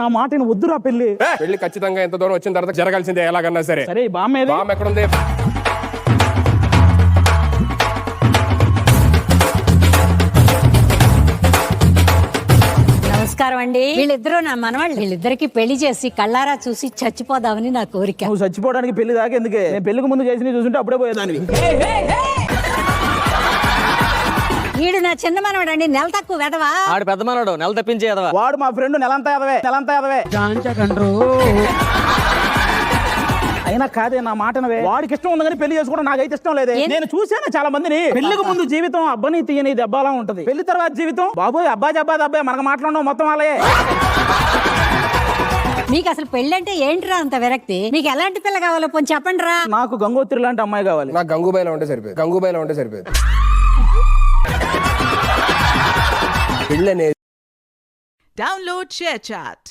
నా మాట వద్దురా పెళ్లి. పెళ్లి ఖచ్చితంగా ఎంత దూరం వచ్చిన తర్వాత జరగాల్సిందే ఎలాగన్నా సరే. సరే బామ్మ ఎక్కడుంది? నమస్కారం అండి. వీళ్ళిద్దరూ నా మనవాళ్ళు. వీళ్ళిద్దరికి పెళ్లి చేసి కళ్ళారా చూసి చచ్చిపోదామని నా కోరిక. నువ్వు చచ్చిపోవడానికి పెళ్లి దాకా ఎందుకే? నేను పెళ్లికి ముందు చేసి చూసుంటే అప్పుడే పోయేదాన్ని. వీడు నా చిన్న మనవాడు అండి, నెల తక్కువ వెదవా. ఆడు పెద్ద మనవాడు, నెల తప్పించే ఎదవా. వాడు మా ఫ్రెండ్ నెలంతా ఎదవే. అయినా కాదే నా మాటనవే. వాడికి ఇష్టం ఉంది కానీ పెళ్లి చేసుకోవడం నాకైతే ఇష్టం లేదే. నేను చూసాను చాలా మందిని. పెళ్లికి ముందు జీవితం అబ్బని తీయని దెబ్బలా ఉంటది. పెళ్లి తర్వాత జీవితం బాబోయ్ అబ్బా జబ్బా దబ్బాయి మనకు మాట్లాడడం మొత్తం అలాగే. మీకు అసలు పెళ్లి అంటే ఏంట్రా అంత విరక్తి? మీకు ఎలాంటి పిల్ల కావాలో పోనీ చెప్పండి రా. నాకు గంగోత్రి లాంటి అమ్మాయి కావాలి. నాకు గంగూబాయిలో ఉంటే సరిపోయింది. గంగూబాయిలో ఉంటే సరిపోయింది. Download ShareChat.